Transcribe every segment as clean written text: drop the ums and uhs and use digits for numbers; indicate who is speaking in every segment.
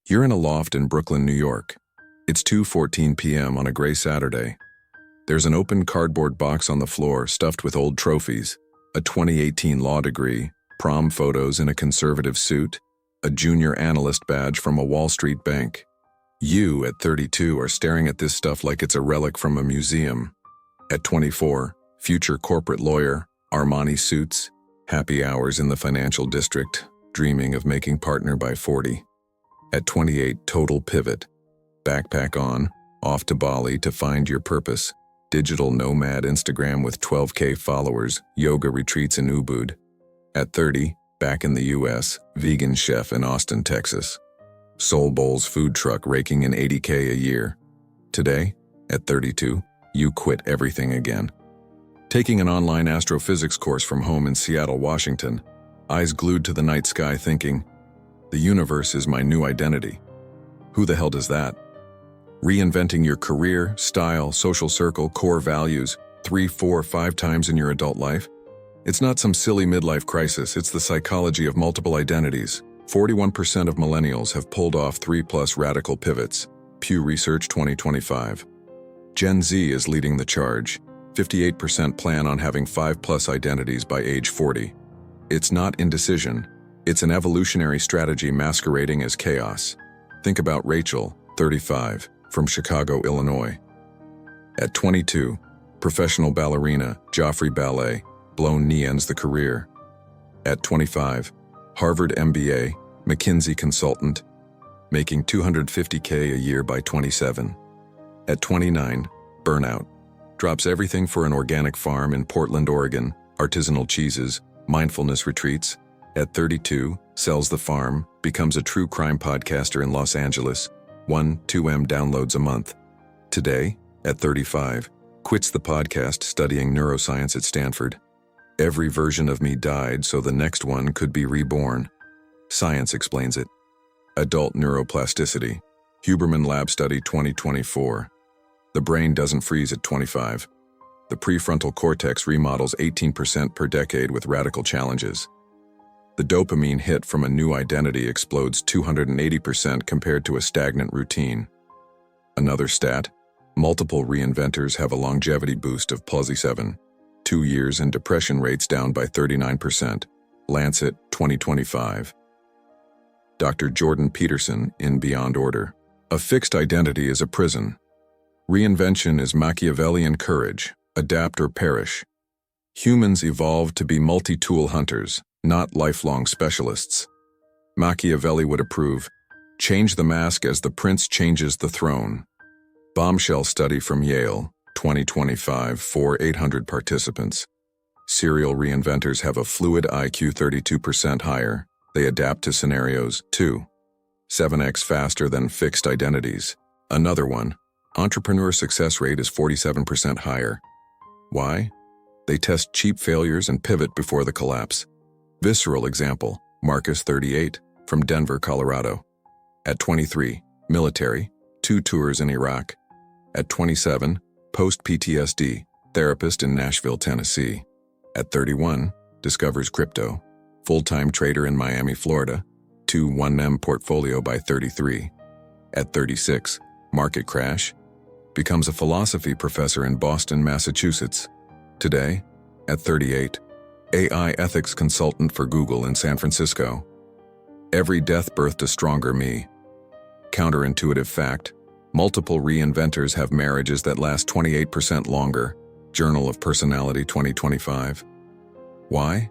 Speaker 1: You're in a loft in Brooklyn, New York. It's 2:14 p.m. on a gray Saturday. There's an open cardboard box on the floor stuffed with old trophies, a 2018 law degree, prom photos in a conservative suit, a junior analyst badge from a Wall Street bank. You, at 32, are staring at this stuff like it's a relic from a museum. At 24, future corporate lawyer, Armani suits, happy hours in the financial district, dreaming of making partner by 40. At 28, total pivot. Backpack on, off to Bali to find your purpose. Digital nomad Instagram with 12K followers, yoga retreats in Ubud. At 30, back in the US, vegan chef in Austin, Texas. Soul Bowl's food truck raking in 80K a year. Today, at 32, you quit everything again. Taking an online astrophysics course from home in Seattle, Washington, eyes glued to the night sky thinking, the universe is my new identity. Who the hell does that? Reinventing your career, style, social circle, core values 3, 4, 5 times in your adult life? It's not some silly midlife crisis, it's the psychology of multiple identities. 41% of millennials have pulled off 3+ radical pivots. Pew Research 2025. Gen Z is leading the charge. 58% plan on having 5+ identities by age 40. It's not indecision. It's an evolutionary strategy masquerading as chaos. Think about Rachel, 35, from Chicago, Illinois. At 22, professional ballerina, Joffrey Ballet, blown knee ends the career. At 25, Harvard MBA, McKinsey consultant, making $250K a year by 27. At 29, burnout, drops everything for an organic farm in Portland, Oregon, artisanal cheeses, mindfulness retreats. At 32, sells the farm, becomes a true crime podcaster in Los Angeles, 1-2M downloads a month. Today, at 35, quits the podcast studying neuroscience at Stanford. Every version of me died so the next one could be reborn. Science explains it. Adult neuroplasticity. Huberman Lab Study 2024. The brain doesn't freeze at 25. The prefrontal cortex remodels 18% per decade with radical challenges. The dopamine hit from a new identity explodes 280% compared to a stagnant routine. Another stat, multiple reinventors have a longevity boost of +7. 2 years and depression rates down by 39%. Lancet 2025. Dr. Jordan Peterson in Beyond Order. A fixed identity is a prison. Reinvention is Machiavellian courage, adapt or perish. Humans evolved to be multi-tool hunters, not lifelong specialists. Machiavelli would approve, change the mask as the prince changes the throne. Bombshell study from Yale, 2025, for 800 participants. Serial reinventors have a fluid IQ 32% higher. They adapt to scenarios, 7x faster than fixed identities. Another one, entrepreneur success rate is 47% higher. Why? They test cheap failures and pivot before the collapse. Visceral example, Marcus, 38, from Denver, Colorado. At 23, military, 2 tours in Iraq. At 27, post-PTSD, therapist in Nashville, Tennessee. At 31, discovers crypto, full-time trader in Miami, Florida, 1M portfolio by 33. At 36, market crash, becomes a philosophy professor in Boston, Massachusetts. Today, at 38, AI ethics consultant for Google in San Francisco. Every death birthed a stronger me. Counterintuitive fact, multiple reinventors have marriages that last 28% longer. Journal of Personality 2025. Why?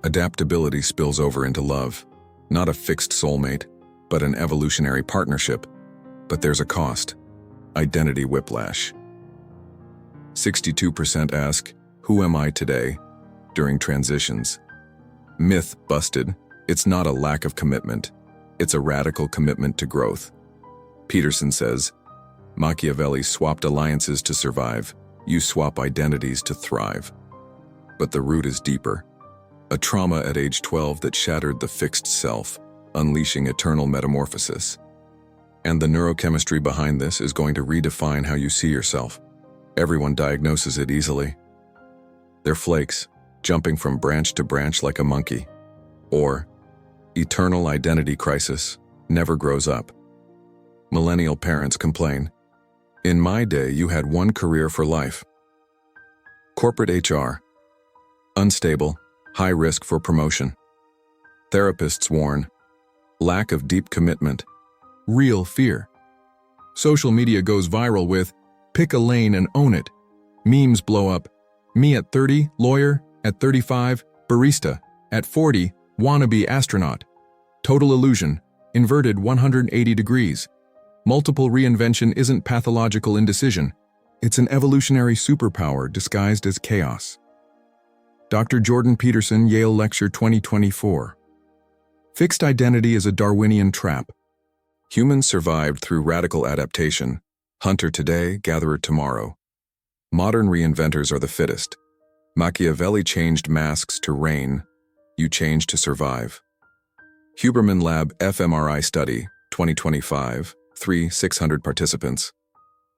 Speaker 1: Adaptability spills over into love. Not a fixed soulmate, but an evolutionary partnership. But there's a cost. Identity whiplash. 62% ask, who am I today? During transitions. Myth busted, it's not a lack of commitment. It's a radical commitment to growth. Peterson says, Machiavelli swapped alliances to survive. You swap identities to thrive. But the root is deeper. A trauma at age 12 that shattered the fixed self, unleashing eternal metamorphosis. And the neurochemistry behind this is going to redefine how you see yourself. Everyone diagnoses it easily. They're flakes, jumping from branch to branch like a monkey. Or, eternal identity crisis, never grows up. Millennial parents complain. In my day, you had one career for life. Corporate HR. Unstable, high risk for promotion. Therapists warn. Lack of deep commitment. Real fear. Social media goes viral with, pick a lane and own it. Memes blow up. Me at 30, lawyer. At 35, barista. At 40, wannabe astronaut. Total illusion. Inverted 180 degrees. Multiple reinvention isn't pathological indecision. It's an evolutionary superpower disguised as chaos. Dr. Jordan Peterson, Yale Lecture 2024. Fixed identity is a Darwinian trap. Humans survived through radical adaptation. Hunter today, gatherer tomorrow. Modern reinventors are the fittest. Machiavelli changed masks to reign. You change to survive. Huberman Lab fMRI Study, 2025, 600 participants.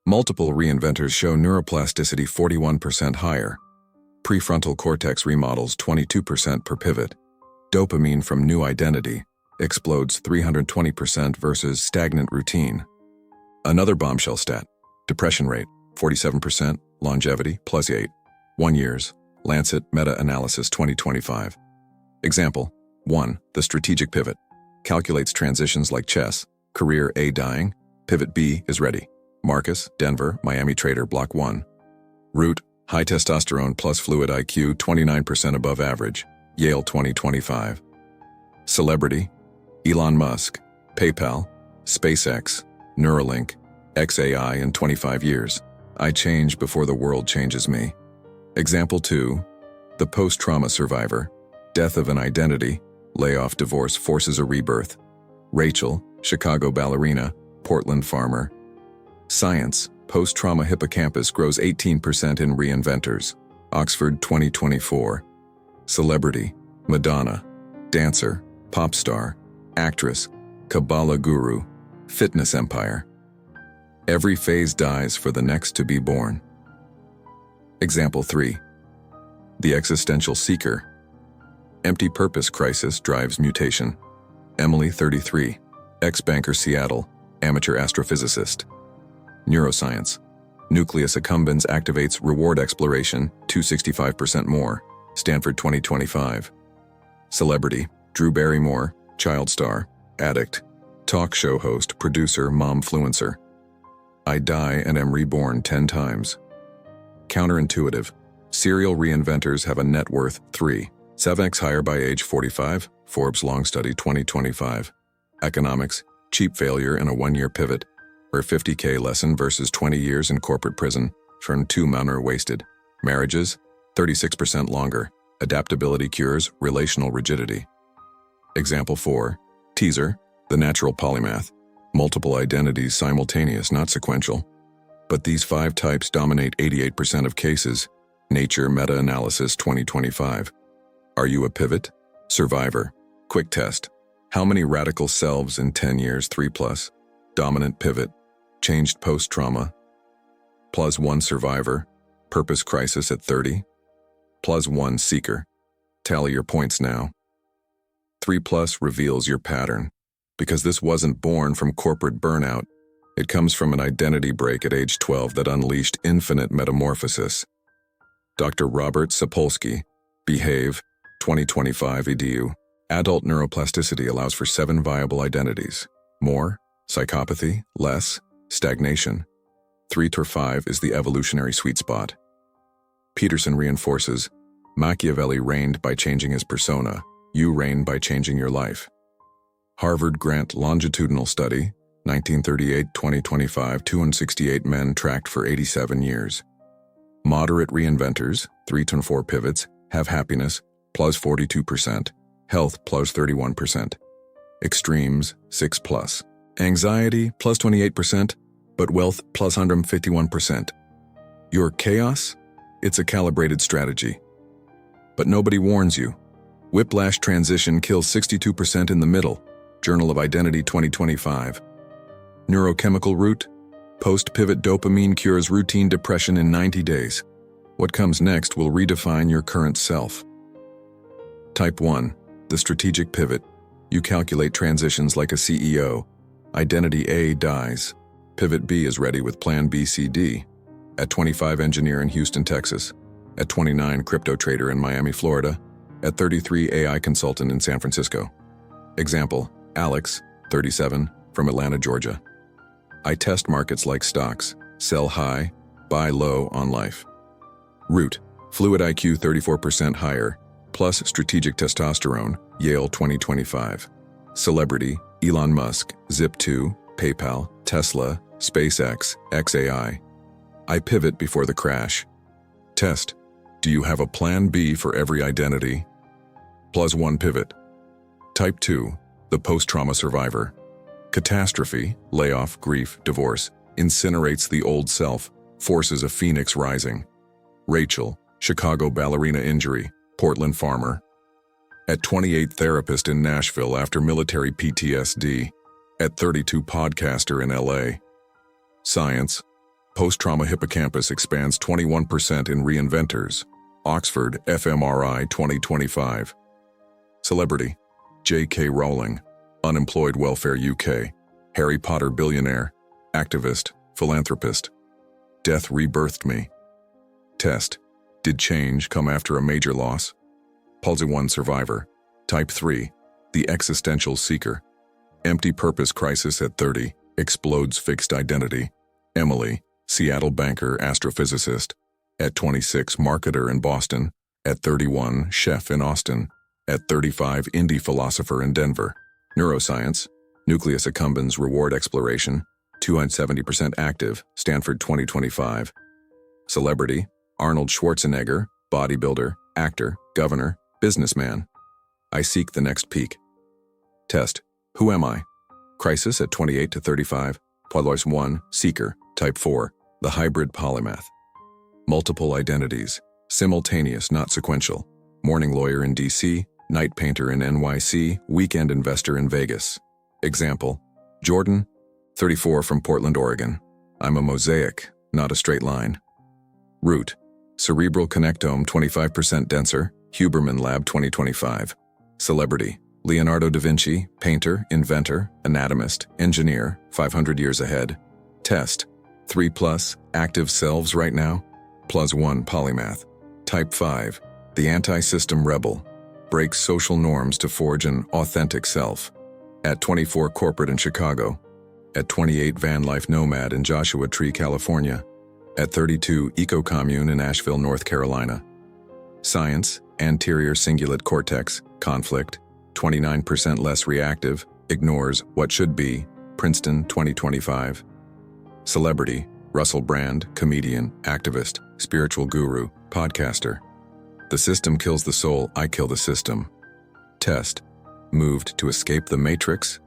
Speaker 1: Multiple reinventors show neuroplasticity 41% higher. Prefrontal cortex remodels 22% per pivot. Dopamine from new identity explodes 320% versus stagnant routine. Another bombshell stat, depression rate, 47%, longevity, +8, 1 years, Lancet Meta-Analysis 2025. Example, 1. The strategic pivot. Calculates transitions like chess. Career A dying. Pivot B is ready. Marcus, Denver, Miami trader, block 1. Root, high testosterone plus fluid IQ, 29% above average. Yale 2025. Celebrity, Elon Musk, PayPal, SpaceX, Neuralink, XAI in 25 years. I change before the world changes me. Example 2. The post-trauma survivor. Death of an identity. Layoff, divorce forces a rebirth. Rachel, Chicago ballerina, Portland farmer. Science, post-trauma hippocampus grows 18% in reinventors. Oxford 2024. Celebrity, Madonna, dancer, pop star, actress, Kabbalah guru, fitness empire. Every phase dies for the next to be born. Example 3. The existential seeker. Empty purpose crisis drives mutation. Emily, 33, ex-banker, Seattle, amateur astrophysicist. Neuroscience. Nucleus accumbens activates reward exploration, 265% more. Stanford 2025. Celebrity, Drew Barrymore, child star, addict, talk show host, producer, momfluencer. I die and am reborn 10 times. Counterintuitive. Serial reinventors have a net worth 7x higher by age 45, Forbes Long Study 2025. Economics, cheap failure in a 1-year pivot, where 50K lesson versus 20 years in corporate prison, from 2 men are wasted. Marriages, 36% longer. Adaptability cures relational rigidity. Example 4. Teaser, the natural polymath. Multiple identities simultaneous, not sequential. But these 5 types dominate 88% of cases. Nature Meta-Analysis 2025. Are you a pivot? Survivor. Quick test. How many radical selves in 10 years, 3+? Dominant pivot. Changed post-trauma. +1 survivor. Purpose crisis at 30. +1 seeker. Tally your points now. 3+ reveals your pattern. Because this wasn't born from corporate burnout. It comes from an identity break at age 12 that unleashed infinite metamorphosis. Dr. Robert Sapolsky, Behave, 2025 edu. Adult neuroplasticity allows for 7 viable identities. More, psychopathy, less, stagnation. 3 to 5 is the evolutionary sweet spot. Peterson reinforces, Machiavelli reigned by changing his persona. You reign by changing your life. Harvard Grant Longitudinal Study, 1938-2025, 268 men tracked for 87 years. Moderate reinventors, 3 to 4 pivots, have happiness, +42%, health, +31%. Extremes, 6+. Anxiety, +28%, but wealth, +151%. Your chaos? It's a calibrated strategy. But nobody warns you. Whiplash transition kills 62% in the middle. Journal of Identity 2025. Neurochemical root. Post-pivot dopamine cures routine depression in 90 days. What comes next will redefine your current self. Type 1. The strategic pivot. You calculate transitions like a CEO. Identity A dies. Pivot B is ready with Plan B, C, D. At 25, engineer in Houston, Texas. At 29, crypto trader in Miami, Florida. At 33, AI consultant in San Francisco. Example, Alex, 37, from Atlanta, Georgia. I test markets like stocks, sell high, buy low on life. Root, fluid IQ 34% higher, plus strategic testosterone, Yale 2025. Celebrity, Elon Musk, Zip2, PayPal, Tesla, SpaceX, XAI. I pivot before the crash. Test, do you have a plan B for every identity? +1 pivot. Type 2, the post-trauma survivor. Catastrophe, layoff, grief, divorce, incinerates the old self, forces a phoenix rising. Rachel, Chicago ballerina injury, Portland farmer. At 28, therapist in Nashville after military PTSD. At 32, podcaster in LA. Science, post-trauma hippocampus expands 21% in reinventors. Oxford fMRI 2025. Celebrity, J.K. Rowling, unemployed welfare UK, Harry Potter billionaire, activist, philanthropist. Death rebirthed me. Test, did change come after a major loss? +1 survivor. Type 3, the existential seeker. Empty purpose crisis at 30, explodes fixed identity. Emily, Seattle banker, astrophysicist. At 26, marketer in Boston. At 31, chef in Austin. At 35, indie philosopher in Denver. Neuroscience, nucleus accumbens reward exploration, 270% active, Stanford 2025. Celebrity, Arnold Schwarzenegger, bodybuilder, actor, governor, businessman. I seek the next peak. Test, who am I? Crisis at 28 to 35, +1, seeker, type 4, the hybrid polymath. Multiple identities, simultaneous, not sequential. Morning lawyer in DC, night painter in NYC, weekend investor in Vegas. Example, Jordan, 34, from Portland, Oregon. I'm a mosaic, not a straight line. Root, cerebral connectome 25% denser, Huberman Lab 2025. Celebrity, Leonardo da Vinci, painter, inventor, anatomist, engineer, 500 years ahead. Test, 3+, active selves right now, +1 polymath. Type 5, the anti-system rebel, breaks social norms to forge an authentic self. At 24, corporate in Chicago. At 28, van life nomad in Joshua Tree, California. At 32, eco-commune in Asheville, North Carolina. Science, anterior cingulate cortex, conflict, 29% less reactive, ignores what should be, Princeton 2025. Celebrity, Russell Brand, comedian, activist, spiritual guru, podcaster. The system kills the soul, I kill the system. Test, moved to escape the matrix?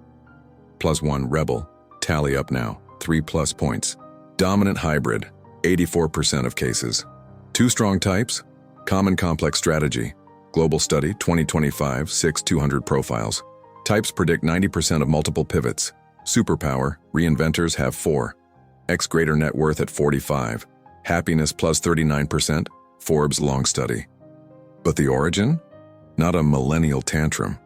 Speaker 1: +1 rebel, tally up now, 3+ points. Dominant hybrid, 84% of cases. 2 strong types, common complex strategy. Global study 2025, 6,200 profiles. Types predict 90% of multiple pivots. Superpower, reinventors have 4. X greater net worth at 45. Happiness +39%, Forbes long study. But the origin? Not a millennial tantrum.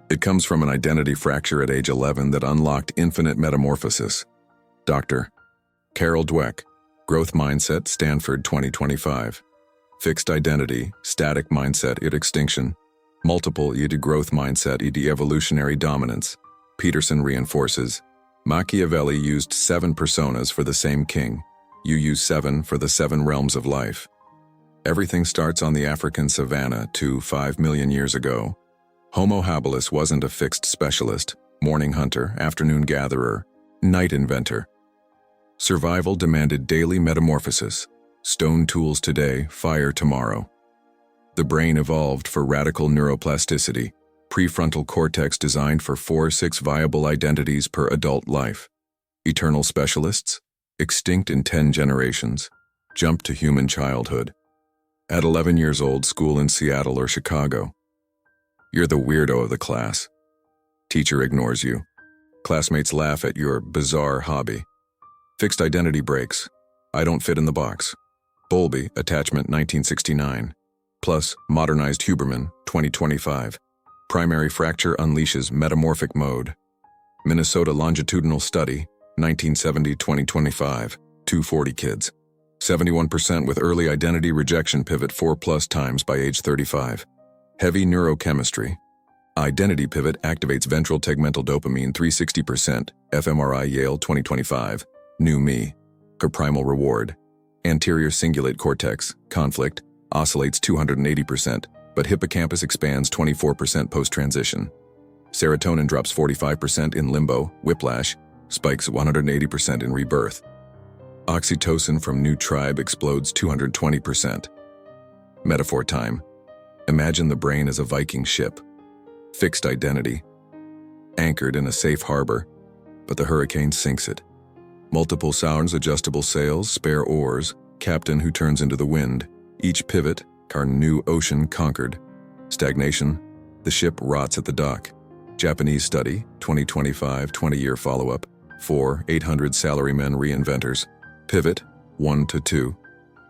Speaker 1: It comes from an identity fracture at age 11 that unlocked infinite metamorphosis. Dr. Carol Dweck, Growth Mindset, Stanford 2025. Fixed identity, static mindset, id extinction. Multiple id growth mindset, id evolutionary dominance. Peterson reinforces. Machiavelli used 7 personas for the same king. You use 7 for the 7 realms of life. Everything starts on the African savanna 5 million years ago. Homo habilis wasn't a fixed specialist, morning hunter, afternoon gatherer, night inventor. Survival demanded daily metamorphosis. Stone tools today, fire tomorrow. The brain evolved for radical neuroplasticity, prefrontal cortex designed for 4-6 viable identities per adult life. Eternal specialists, extinct in 10 generations, jump to human childhood. At 11 years old, school in Seattle or Chicago. You're the weirdo of the class. Teacher ignores you. Classmates laugh at your bizarre hobby. Fixed identity breaks. I don't fit in the box. Bowlby, attachment 1969. Plus, modernized Huberman, 2025. Primary fracture unleashes metamorphic mode. Minnesota Longitudinal Study, 1970-2025, 240 kids. 71% with early identity rejection pivot 4+ times by age 35. Heavy neurochemistry. Identity pivot activates ventral tegmental dopamine 360%, fMRI Yale 2025, new me. Coprimal reward. Anterior cingulate cortex, conflict, oscillates 280%, but hippocampus expands 24% post-transition. Serotonin drops 45% in limbo, whiplash, spikes 180% in rebirth. Oxytocin from new tribe explodes 220%. Metaphor time. Imagine the brain as a Viking ship. Fixed identity. Anchored in a safe harbor, but the hurricane sinks it. Multiple sounds, adjustable sails, spare oars, captain who turns into the wind. Each pivot, our new ocean conquered. Stagnation. The ship rots at the dock. Japanese study, 2025, 20-year follow-up. 800 salarymen reinventors. Pivot, 1 to 2.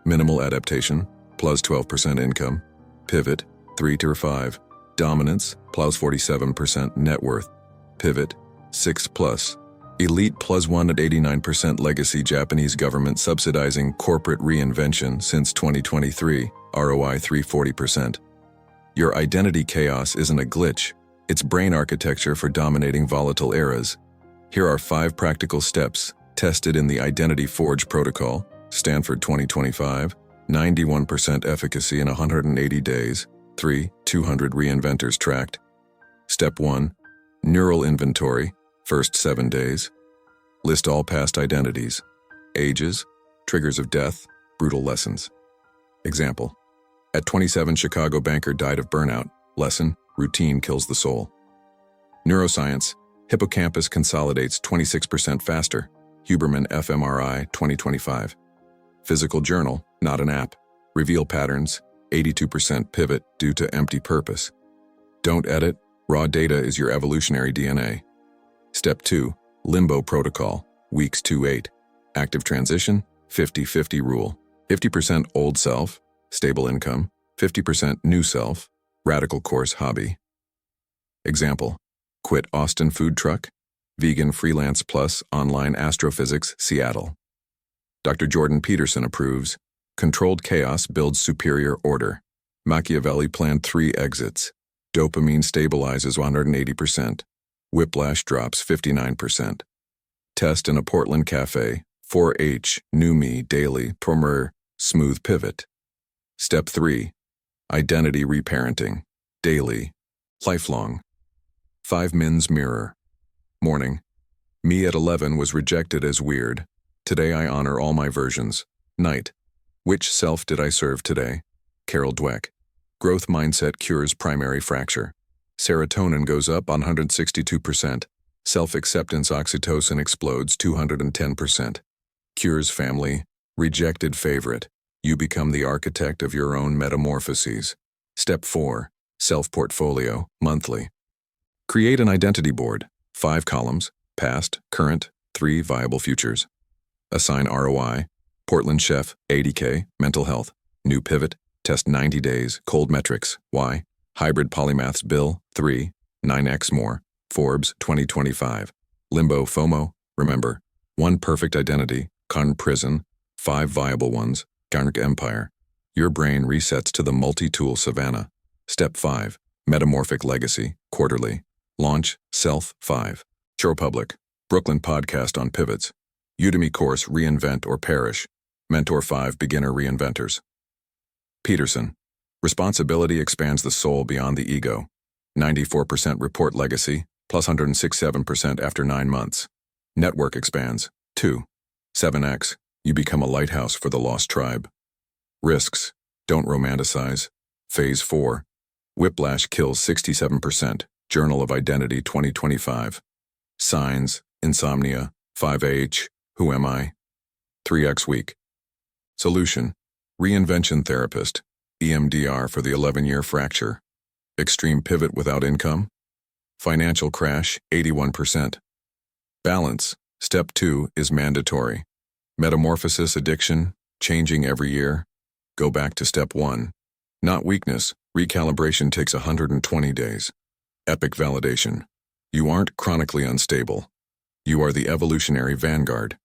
Speaker 1: Minimal adaptation, plus 12% income. Pivot, 3 to 5. Dominance, plus 47% net worth. Pivot, 6+. Elite plus 1 at 89% legacy. Japanese government subsidizing corporate reinvention since 2023, ROI 340%. Your identity chaos isn't a glitch, it's brain architecture for dominating volatile eras. Here are 5 practical steps, tested in the Identity Forge protocol, Stanford 2025, 91% efficacy in 180 days, 200 reinventors tracked. Step 1, neural inventory, first 7 days. List all past identities, ages, triggers of death, brutal lessons. Example, at 27 Chicago banker died of burnout. Lesson, routine kills the soul. Neuroscience, hippocampus consolidates 26% faster. Huberman fMRI 2025. Physical journal, not an app. Reveal patterns, 82% pivot due to empty purpose. Don't edit, raw data is your evolutionary DNA. Step 2, limbo protocol, weeks 2-8. Active transition, 50-50 rule. 50% old self, stable income, 50% new self, radical course hobby. Example, quit Austin food truck, vegan freelance plus online astrophysics, Seattle. Dr. Jordan Peterson approves, controlled chaos builds superior order. Machiavelli planned 3 exits. Dopamine stabilizes 180%. Whiplash drops 59%. Test in a Portland cafe, 4H, new me, daily, premier, smooth pivot. Step 3, identity reparenting, daily, lifelong. 5 Min's mirror. Morning. Me at 11 was rejected as weird. Today I honor all my versions. Night. Which self did I serve today? Carol Dweck. Growth mindset cures primary fracture. Serotonin goes up 162%. Self-acceptance oxytocin explodes 210%. Cures family. Rejected favorite. You become the architect of your own metamorphoses. Step 4. Self-portfolio, monthly. Create an identity board. 5 columns, past, current, 3 viable futures. Assign ROI, Portland chef, 80K, mental health, new pivot, test 90 days, cold metrics, why, hybrid polymaths bill, 3, 9x more, Forbes 2025. Limbo FOMO, remember, 1 perfect identity, Karn prison, 5 viable ones, Karnak empire. Your brain resets to the multi-tool savannah. Step 5, metamorphic legacy, quarterly. Launch, Self 5. PurePublic, Brooklyn podcast on pivots. Udemy course Reinvent or Perish. Mentor 5 beginner reinventors. Peterson, responsibility expands the soul beyond the ego. 94% report legacy, plus 167% after 9 months. Network expands, 2. 7x, you become a lighthouse for the lost tribe. Risks, don't romanticize. Phase 4, whiplash kills 67%. Journal of Identity 2025. Signs, insomnia, 5H, who am I? 3x week. Solution, reinvention therapist, EMDR for the 11-year fracture. Extreme pivot without income. Financial crash, 81%. Balance, step 2 is mandatory. Metamorphosis addiction, changing every year. Go back to step 1. Not weakness, recalibration takes 120 days. Epic validation. You aren't chronically unstable. You are the evolutionary vanguard.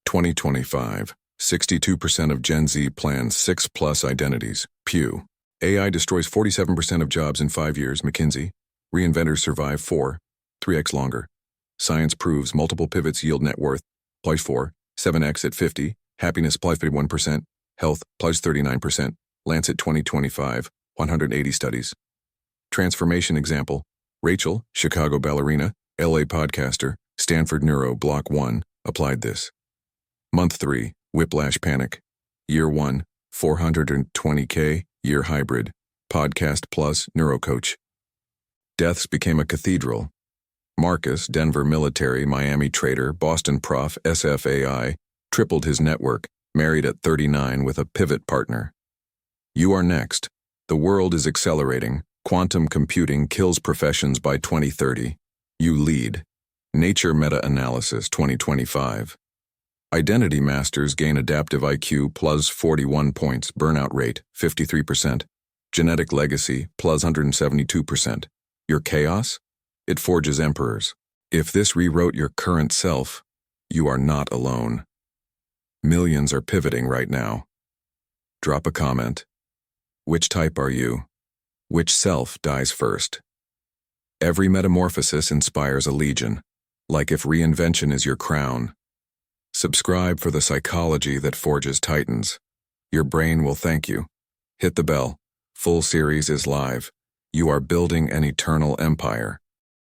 Speaker 1: 2025, 62% of Gen Z plans 6+ identities. Pew. AI destroys 47% of jobs in 5 years. McKinsey. Reinventors survive 3x longer. Science proves multiple pivots yield net worth. Plus 7x at 50. Happiness plus 51%. Health plus 39%. Lancet 2025, 180 studies. Transformation example. Rachel, Chicago ballerina, LA podcaster, Stanford Neuro Block 1, applied this. Month 3, whiplash panic. Year 1, 420K, year hybrid, podcast plus neurocoach. Deaths became a cathedral. Marcus, Denver military, Miami trader, Boston prof, SFAI, tripled his network, married at 39 with a pivot partner. You are next. The world is accelerating. Quantum computing kills professions by 2030. You lead. Nature Meta-Analysis 2025. Identity masters gain adaptive IQ plus 41 points, burnout rate 53%, genetic legacy plus 172%. Your chaos? It forges emperors. If this rewrote your current self, you are not alone. Millions are pivoting right now. Drop a comment. Which type are you? Which self dies first? Every metamorphosis inspires a legion, like if reinvention is your crown. Subscribe for the psychology that forges titans. Your brain will thank you. Hit the bell. Full series is live. You are building an eternal empire.